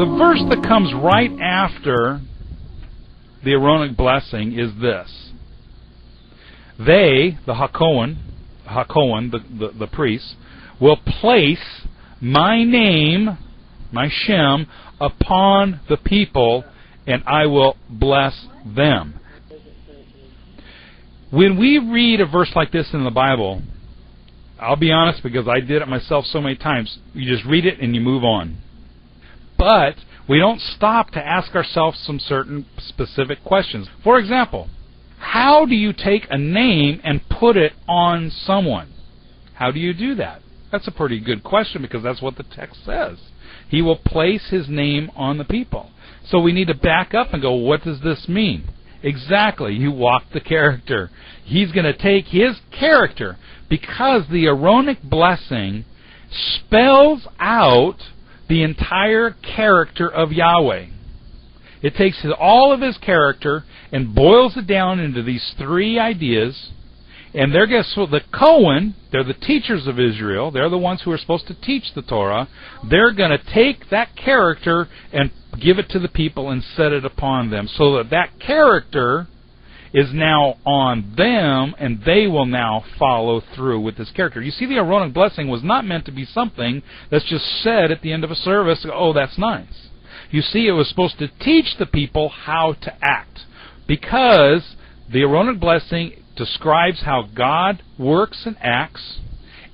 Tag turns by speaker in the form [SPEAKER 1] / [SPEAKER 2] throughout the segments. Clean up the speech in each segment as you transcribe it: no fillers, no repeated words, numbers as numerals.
[SPEAKER 1] The verse that comes right after the Aaronic blessing is this. They, the Hakohen, the priests, will place my name, my Shem, upon the people, and I will bless them. When we read a verse like this in the Bible, I'll be honest, because I did it myself so many times, you just read it and you move on. But we don't stop to ask ourselves some certain specific questions. For example, how do you take a name and put it on someone? How do you do that? That's a pretty good question, because that's what the text says. He will place his name on the people. So we need to back up and go, what does this mean? Exactly, you walk the character. He's going to take his character, because the Aaronic blessing spells out the entire character of Yahweh. It takes all of his character and boils it down into these three ideas. And the Cohen, they're the teachers of Israel. They're the ones who are supposed to teach the Torah. They're going to take that character and give it to the people and set it upon them, so that that character is now on them, and they will now follow through with this character. You see, the Aaronic blessing was not meant to be something that's just said at the end of a service, oh, that's nice. You see, it was supposed to teach the people how to act, because the Aaronic blessing describes how God works and acts,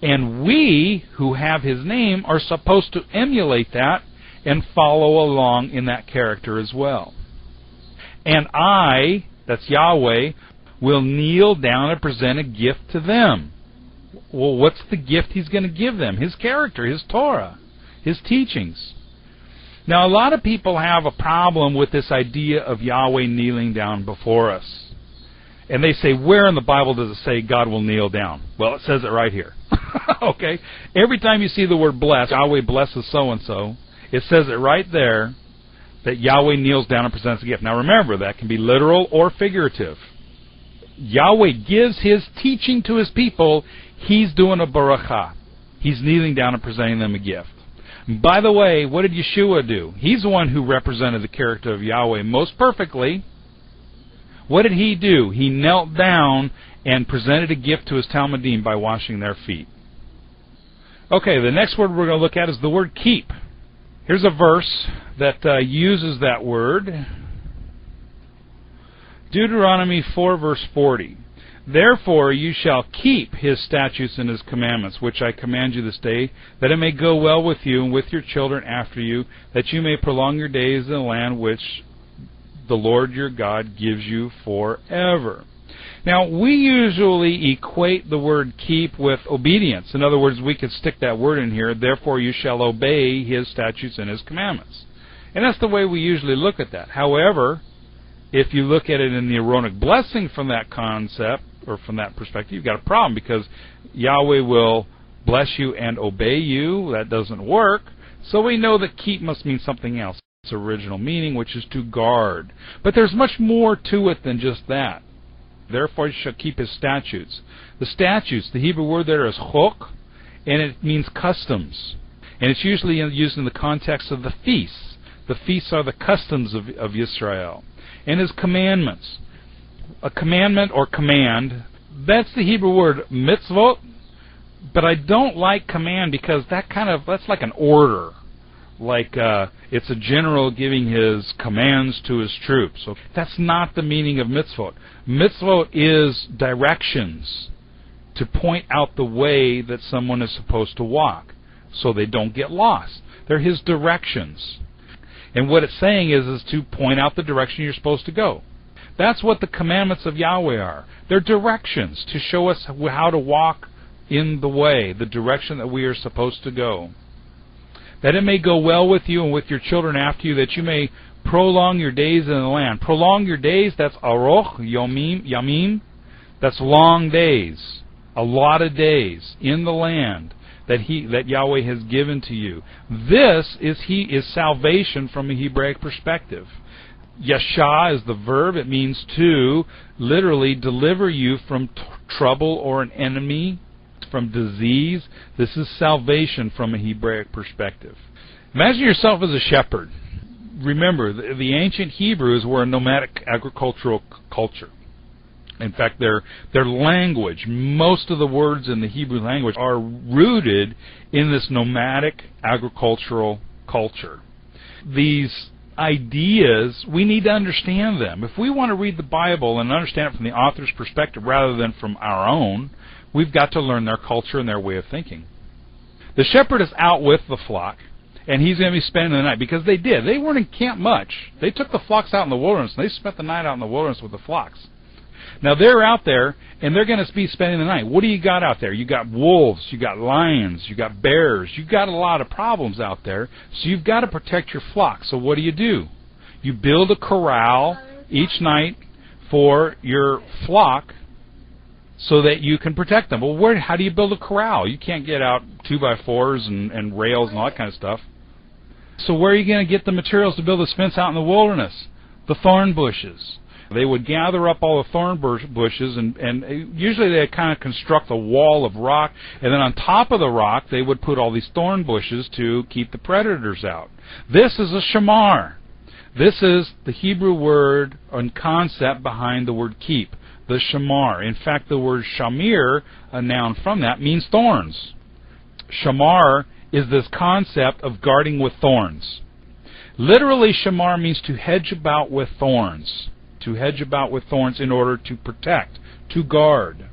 [SPEAKER 1] and we, who have his name, are supposed to emulate that and follow along in that character as well. And I, that's Yahweh, will kneel down and present a gift to them. Well, what's the gift he's going to give them? His character, his Torah, his teachings. Now, a lot of people have a problem with this idea of Yahweh kneeling down before us. And they say, where in the Bible does it say God will kneel down? Well, it says it right here. Okay? Every time you see the word bless, Yahweh blesses so-and-so, it says it right there that Yahweh kneels down and presents a gift. Now remember, that can be literal or figurative. Yahweh gives his teaching to his people. He's doing a barakah. He's kneeling down and presenting them a gift. By the way, what did Yeshua do? He's the one who represented the character of Yahweh most perfectly. What did he do? He knelt down and presented a gift to his Talmudim by washing their feet. Okay, the next word we're going to look at is the word keep. Here's a verse that uses that word. Deuteronomy 4, verse 40. Therefore you shall keep his statutes and his commandments, which I command you this day, that it may go well with you and with your children after you, that you may prolong your days in the land which the Lord your God gives you forever. Now, we usually equate the word keep with obedience. In other words, we could stick that word in here, therefore you shall obey his statutes and his commandments. And that's the way we usually look at that. However, if you look at it in the Aaronic blessing from that concept, or from that perspective, you've got a problem, because Yahweh will bless you and obey you. That doesn't work. So we know that keep must mean something else. Its original meaning, which is to guard. But there's much more to it than just that. Therefore you shall keep his statutes. The statutes, the Hebrew word there is chok, and it means customs. And it's usually used in the context of the feasts. The feasts are the customs of Israel. And his commandments. A commandment or command, that's the Hebrew word mitzvot, but I don't like command, because that's like an order. Like it's a general giving his commands to his troops. So that's not the meaning of mitzvot. Mitzvot is directions to point out the way that someone is supposed to walk, so they don't get lost. They're his directions. And what it's saying is to point out the direction you're supposed to go. That's what the commandments of Yahweh are. They're directions to show us how to walk in the way, the direction that we are supposed to go. That it may go well with you and with your children after you, that you may prolong your days in the land. Prolong your days, that's aroch, yamim. That's long days, a lot of days in the land that Yahweh has given to you. This is salvation from a Hebraic perspective. Yasha is the verb. It means to literally deliver you from trouble or an enemy, from disease. This is salvation from a Hebraic perspective. Imagine yourself as a shepherd, remember, the ancient Hebrews were a nomadic agricultural culture. In fact, their language, most of the words in the Hebrew language are rooted in this nomadic agricultural culture. These ideas, we need to understand them. If we want to read the Bible and understand it from the author's perspective rather than from our own, we've got to learn their culture and their way of thinking. The shepherd is out with the flock, and he's going to be spending the night, because they did. They weren't in camp much. They took the flocks out in the wilderness, and they spent the night out in the wilderness with the flocks. Now they're out there, and they're going to be spending the night. What do you got out there? You got wolves, you got lions, you got bears. You've got a lot of problems out there, so you've got to protect your flock. So what do? You build a corral each night for your flock so that you can protect them. Well, how do you build a corral? You can't get out 2x4s and rails and all that kind of stuff. So where are you going to get the materials to build this fence out in the wilderness? The thorn bushes. They would gather up all the thorn bushes, and usually they kind of construct a wall of rock, and then on top of the rock they would put all these thorn bushes to keep the predators out. This is a shamar. This is the Hebrew word and concept behind the word keep, the shamar. In fact, the word shamir, a noun from that, means thorns. Shamar is this concept of guarding with thorns. Literally, shamar means to hedge about with thorns. To hedge about with thorns in order to protect, to guard.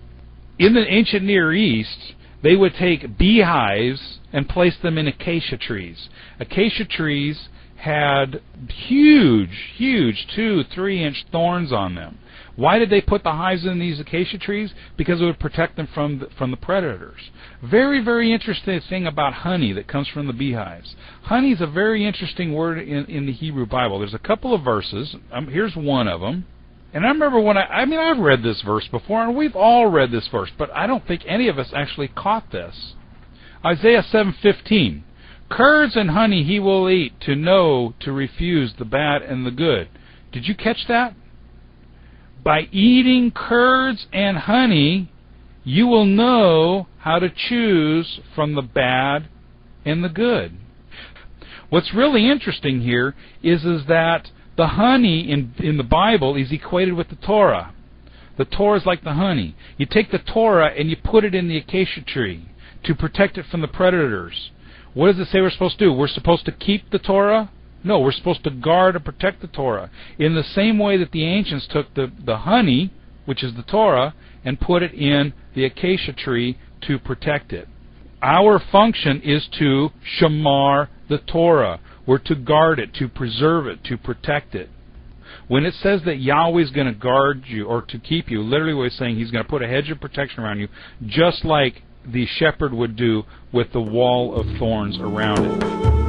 [SPEAKER 1] In the ancient Near East, they would take beehives and place them in acacia trees. Acacia trees had huge 2-3-inch thorns on them. Why did they put the hives in these acacia trees? Because it would protect them from the predators. Very interesting thing about honey that comes from the beehives. Honey is a very interesting word in the Hebrew Bible. There's a couple of verses. Here's one of them. And I remember when I've read this verse before, and we've all read this verse, but I don't think any of us actually caught this. Isaiah 7:15. Curds and honey he will eat, to know to refuse the bad and the good. Did you catch that? By eating curds and honey, you will know how to choose from the bad and the good. What's really interesting here is that the honey in the Bible is equated with the Torah. The Torah is like the honey. You take the Torah and you put it in the acacia tree to protect it from the predators. What does it say we're supposed to do? We're supposed to keep the Torah? No, we're supposed to guard and protect the Torah. In the same way that the ancients took the honey, which is the Torah, and put it in the acacia tree to protect it. Our function is to shamar the Torah. We're to guard it, to preserve it, to protect it. When it says that Yahweh is going to guard you or to keep you, literally what it's saying, He's going to put a hedge of protection around you, just like the shepherd would do with the wall of thorns around it.